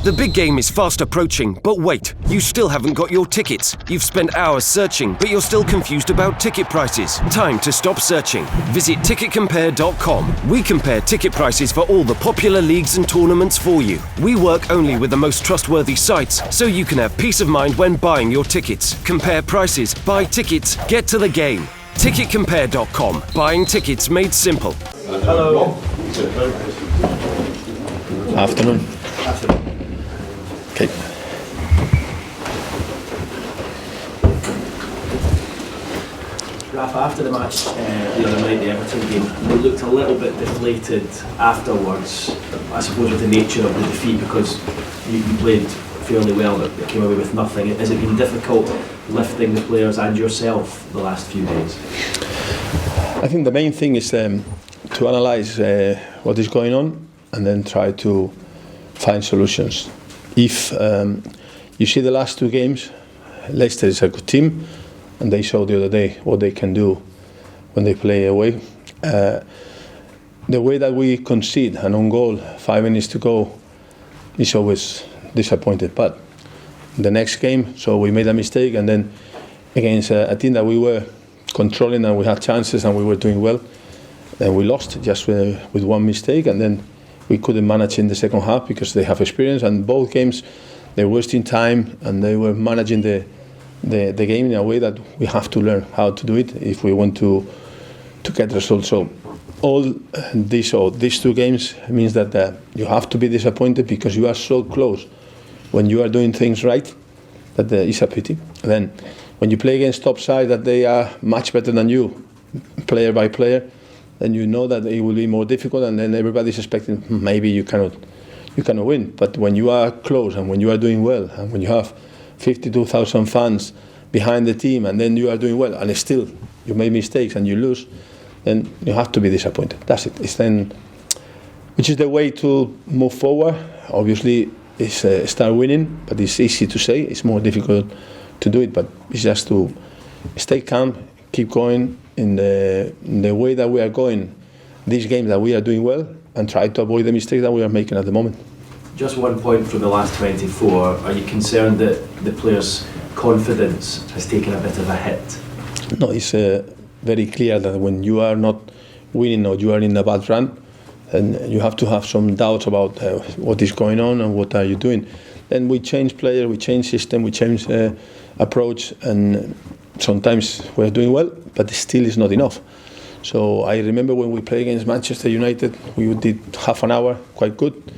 The big game is fast approaching, but wait, you still haven't got your tickets. You've spent hours searching, but you're still confused about ticket prices. Time to stop searching. Visit ticketcompare.com. We compare ticket prices for all the popular leagues and tournaments for you. We work only with the most trustworthy sites, so you can have peace of mind when buying your tickets. Compare prices, buy tickets, get to the game. Ticketcompare.com. Buying tickets made simple. Hello. Afternoon. Okay. Rafa, after the match the other night, the Everton game, you looked a little bit deflated afterwards, I suppose with the nature of the defeat, because you played fairly well but came away with nothing. Has it been difficult lifting the players and yourself the last few days? I think the main thing is to analyse what is going on and then try to find solutions. If you see the last two games, Leicester is a good team, and they showed the other day what they can do when they play away. The way that we concede an own goal, 5 minutes to go, is always disappointed. But the next game, so we made a mistake, and then against a team that we were controlling and we had chances and we were doing well, then we lost just with one mistake, and then we couldn't manage in the second half because they have experience, and both games they were wasting time and they were managing the game in a way that we have to learn how to do it if we want to get results. So all these two games means that you have to be disappointed because you are so close when you are doing things right that it's a pity. Then when you play against top side that they are much better than you, player by player, then you know that it will be more difficult, and then everybody's expecting maybe you cannot win. But when you are close and when you are doing well and when you have 52,000 fans behind the team and then you are doing well and still you make mistakes and you lose, then you have to be disappointed. That's it. It's then, which is the way to move forward. Obviously, it's start winning, but it's easy to say. It's more difficult to do it, but it's just to stay calm, keep going in the way that we are going, these games that we are doing well, and try to avoid the mistakes that we are making at the moment. Just 1 point from the last 24. Are you concerned that the players' confidence has taken a bit of a hit? No, it's very clear that when you are not winning or you are in a bad run, then you have to have some doubts about what is going on and what are you doing. Then we change players, we change system, we change approach, and sometimes we're doing well, but still it's not enough. So I remember when we played against Manchester United, we did half an hour quite good,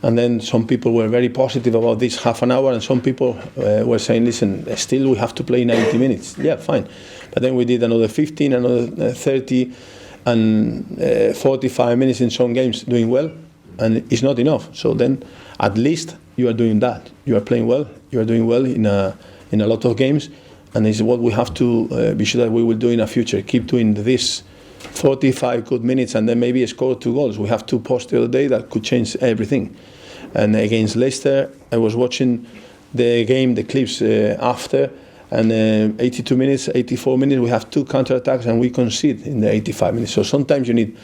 and then some people were very positive about this half an hour, and some people were saying, listen, still we have to play 90 minutes. Yeah, fine. But then we did another 15, another 30, and 45 minutes in some games doing well, and it's not enough. So then at least you are doing that. You are playing well, you are doing well in a lot of games, and it's what we have to be sure that we will do in the future. Keep doing this 45 good minutes and then maybe score 2 goals. We have 2 posts the other day that could change everything. And against Leicester, I was watching the game, the clips after, and 82 minutes, 84 minutes, we have 2 counter-attacks and we concede in the 85 minutes. So sometimes you need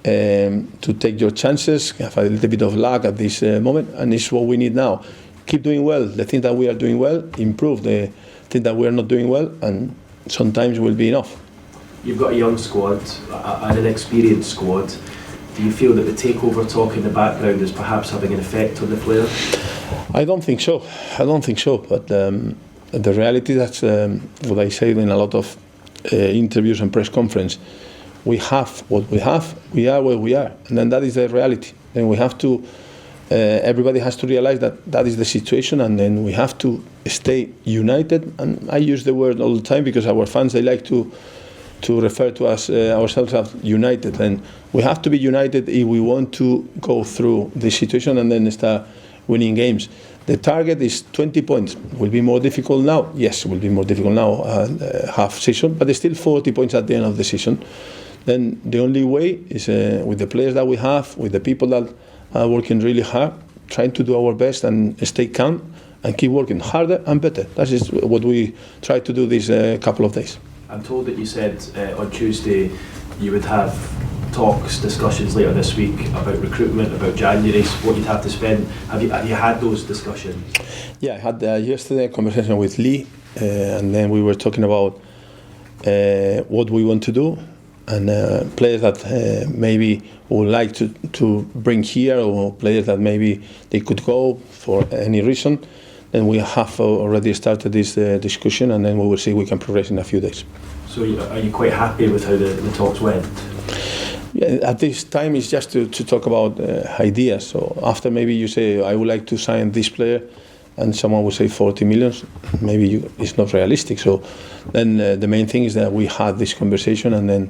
to take your chances, have a little bit of luck at this moment, and it's what we need now. Keep doing well, the things that we are doing well, improve the things that we are not doing well, and sometimes will be enough. You've got a young squad, an inexperienced squad. Do you feel that the takeover talk in the background is perhaps having an effect on the players? I don't think so. But the reality, that's what I say in a lot of interviews and press conference. We have what we have. We are where we are, and then that is the reality. Then we have to. Everybody has to realize that is the situation, and then we have to stay united. And I use the word all the time because our fans, they like to refer to us ourselves as united, and we have to be united if we want to go through this situation and then start winning games. The target is 20 points. Will be more difficult now? Yes, it will be more difficult now, half season, but there's still 40 points at the end of the season. Then the only way is with the players that we have, with the people that are working really hard, trying to do our best and stay calm and keep working harder and better. That is what we try to do these couple of days. I'm told that you said on Tuesday you would have talks, discussions later this week about recruitment, about January, what you'd have to spend. Have you had those discussions? Yeah, I had yesterday a conversation with Lee, and then we were talking about what we want to do, and players that maybe would like to bring here, or players that maybe they could go for any reason. Then we have already started this discussion, and then we will see if we can progress in a few days. So are you quite happy with how the talks went? Yeah, at this time it's just to talk about ideas. So after maybe you say, I would like to sign this player, and someone will say 40 million, maybe it's not realistic. So then the main thing is that we had this conversation, and then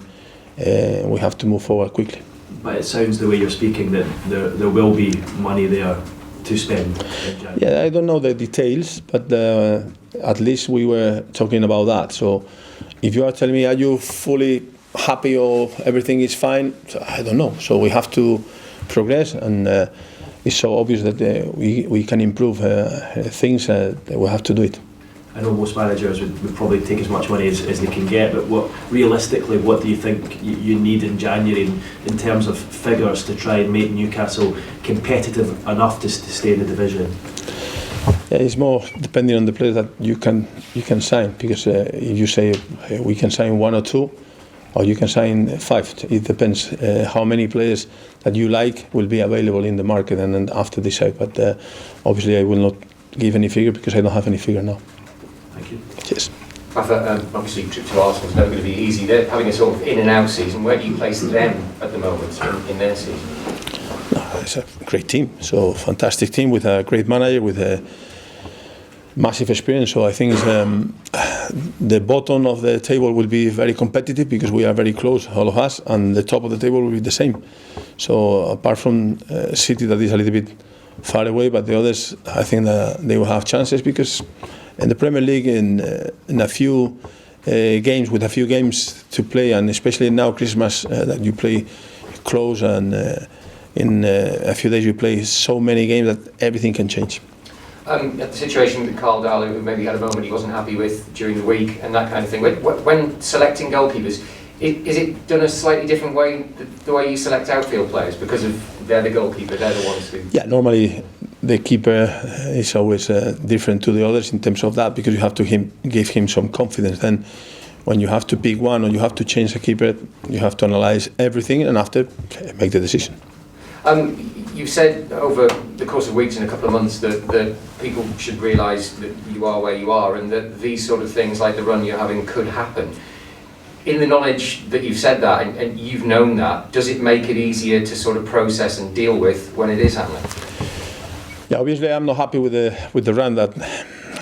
we have to move forward quickly. But it sounds the way you're speaking that there will be money there to spend in January. Yeah, I don't know the details, but at least we were talking about that. So if you are telling me, are you fully happy or everything is fine? So I don't know. So we have to progress, and it's so obvious that we can improve things. That we have to do it. I know most managers would probably take as much money as they can get, but realistically, what do you think you need in January in terms of figures to try and make Newcastle competitive enough to stay in the division? Yeah, it's more depending on the players that you can sign, because if you say we can sign 1 or 2, or you can sign 5, it depends how many players that you like will be available in the market, and then after decide. But obviously I will not give any figure because I don't have any figure now. Thank you. Yes. Rafa, obviously trip to Arsenal is never going to be easy. They're having a sort of in and out season. Where do you place them at the moment in their season? No, it's a great team. So fantastic team with a great manager with a massive experience. So I think the bottom of the table will be very competitive because we are very close, all of us, and the top of the table will be the same. So apart from City, that is a little bit far away, but the others, I think that they will have chances, because in the Premier League, in a few games, with a few games to play, and especially now Christmas, that you play close, and in a few days you play so many games that everything can change. The situation with Carl Darlow, who maybe had a moment he wasn't happy with during the week, and that kind of thing. When selecting goalkeepers, is it done a slightly different way, the way you select outfield players, because they're the goalkeeper, they're the ones who... Yeah, normally the keeper is always different to the others in terms of that, because you have to give him some confidence. Then when you have to pick one, or you have to change a keeper, you have to analyse everything and after make the decision. You've said over the course of weeks and a couple of months that people should realise that you are where you are, and that these sort of things like the run you're having could happen. In the knowledge that you've said that, and you've known that, does it make it easier to sort of process and deal with when it is happening? Yeah, obviously I'm not happy with the run that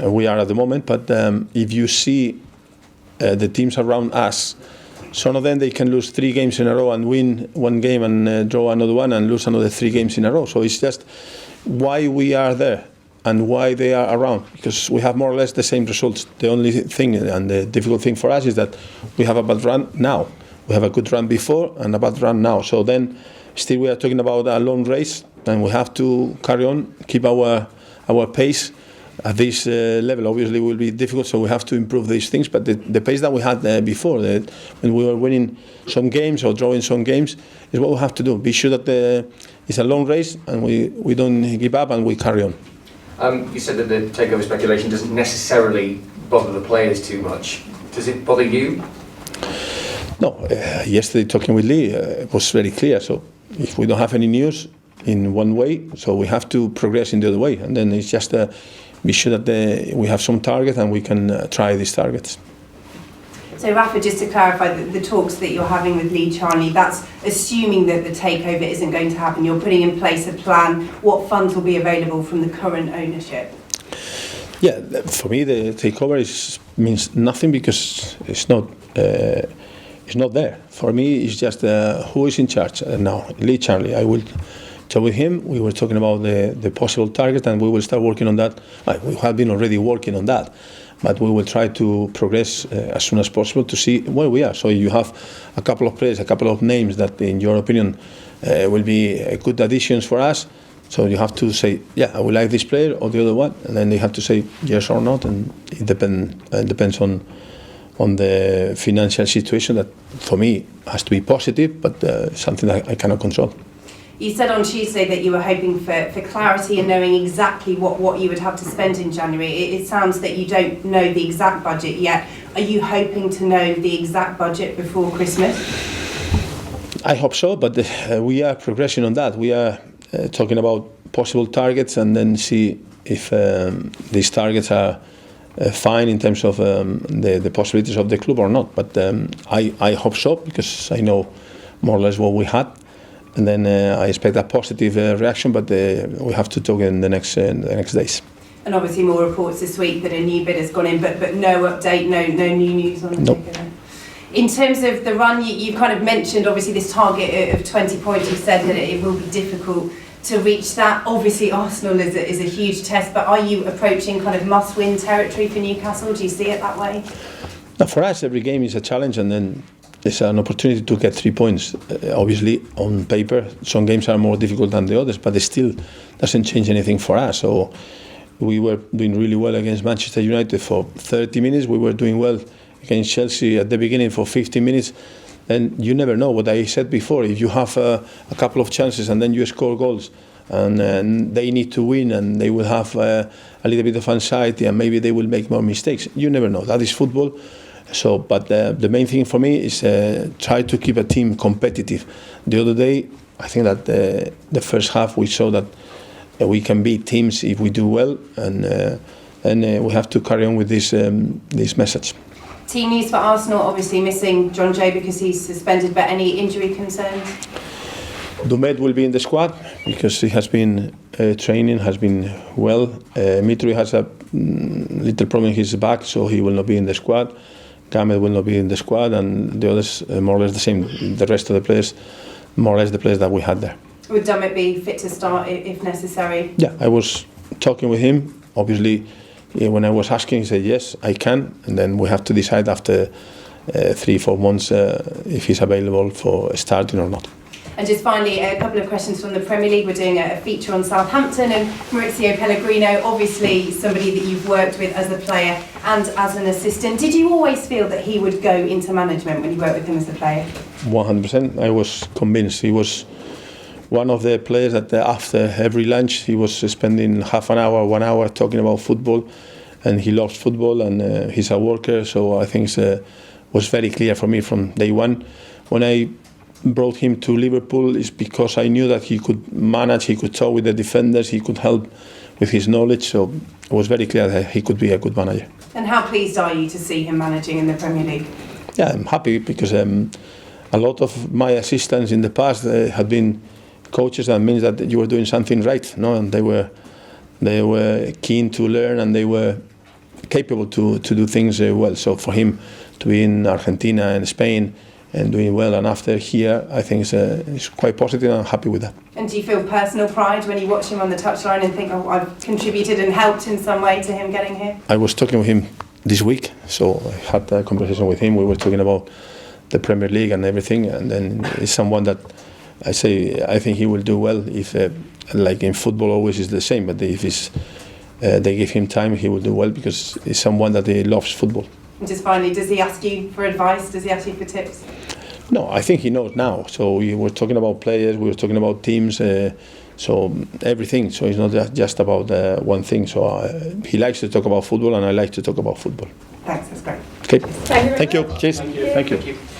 we are at the moment, but if you see the teams around us, some of them they can lose 3 games in a row and win 1 game and draw another one and lose another 3 games in a row. So it's just why we are there and why they are around, because we have more or less the same results. The only thing and the difficult thing for us is that we have a bad run now. We have a good run before and a bad run now. So then still we are talking about a long race, and we have to carry on, keep our pace at this level. Obviously will be difficult, so we have to improve these things, but the pace that we had before, when we were winning some games or drawing some games, is what we have to do. Be sure that it's a long race and we don't give up and we carry on. You said that the takeover speculation doesn't necessarily bother the players too much. Does it bother you? No, yesterday talking with Lee, it was very clear. So if we don't have any news in one way, so we have to progress in the other way, and then it's just be sure that we have some target and we can try these targets. So Rafa, just to clarify, the talks that you're having with Lee Charnley, that's assuming that the takeover isn't going to happen. You're putting in place a plan. What funds will be available from the current ownership? Yeah, for me the takeover means nothing, because it's not there. For me, it's just who is in charge now. Lee Charnley. I will talk with him. We were talking about the possible target, and we will start working on that. We have been already working on that, but we will try to progress as soon as possible to see where we are. So you have a couple of players, a couple of names that, in your opinion, will be good additions for us. So you have to say, yeah, I would like this player or the other one, and then they have to say yes or not, and it depends on on the financial situation that for me has to be positive, but something that I cannot control. You said on Tuesday that you were hoping for clarity and knowing exactly what you would have to spend in January. It sounds that you don't know the exact budget yet. Are you hoping to know the exact budget before Christmas? I hope so, but we are progressing on that. We are talking about possible targets and then see if these targets are fine in terms of the possibilities of the club or not. But I hope so, because I know more or less what we had. And then I expect a positive reaction, but we have to talk in the next days. And obviously more reports this week that a new bid has gone in, but no update, no new news on the figure. In terms of the run, you've kind of mentioned obviously this target of 20 points. You've said that it will be difficult to reach that. Obviously Arsenal is a huge test, but are you approaching kind of must-win territory for Newcastle? Do you see it that way? Now, for us, every game is a challenge, and then it's an opportunity to get 3 points. Obviously, on paper, some games are more difficult than the others, but it still doesn't change anything for us. So we were doing really well against Manchester United for 30 minutes. We were doing well against Chelsea at the beginning for 15 minutes. And you never know what I said before. If you have a couple of chances and then you score goals, and they need to win, and they will have a little bit of anxiety, and maybe they will make more mistakes. You never know. That is football. So, but the main thing for me is try to keep a team competitive. The other day, I think that the first half we saw that we can beat teams if we do well, and we have to carry on with this message. Team news for Arsenal, obviously missing John Jay because he's suspended, but any injury concerns? Dumet will be in the squad because he has been training, has been well. Mitri has a little problem in his back, so he will not be in the squad. Gamet will not be in the squad, and the others more or less the same. The rest of the players, more or less the players that we had there. Would Dumet be fit to start if necessary? Yeah, I was talking with him. Obviously, when I was asking, he said yes, I can, and then we have to decide after 3-4 months if he's available for starting or not. And just finally, a couple of questions from the Premier League. We're doing a feature on Southampton, and Maurizio Pellegrino, obviously somebody that you've worked with as a player and as an assistant. Did you always feel that he would go into management when you worked with him as a player? 100%. I was convinced. He was one of the players that after every lunch he was spending half an hour, 1 hour talking about football, and he loves football, and he's a worker. So I think it was very clear for me from day one. When I brought him to Liverpool is because I knew that he could manage, he could talk with the defenders, he could help with his knowledge, so it was very clear that he could be a good manager. And how pleased are you to see him managing in the Premier League? Yeah, I'm happy because a lot of my assistants in the past had been coaches. That means that you were doing something right, no? And they were keen to learn, and they were capable to do things well. So for him to be in Argentina and Spain and doing well, and after here, I think it's quite positive, and I'm happy with that. And do you feel personal pride when you watch him on the touchline and think, oh, I've contributed and helped in some way to him getting here? I was talking with him this week, so I had a conversation with him. We were talking about the Premier League and everything, and then it's someone that I think he will do well if, like in football always is the same, but if they give him time, he will do well because he's someone that he loves football. And just finally, does he ask you for advice? Does he ask you for tips? No, I think he knows now. So we were talking about players, we were talking about teams, so everything. So it's not just about one thing. So he likes to talk about football, and I like to talk about football. Thanks, that's great. Okay. Thank you. Thank you. Cheers. Thank you. Thank you. Thank you.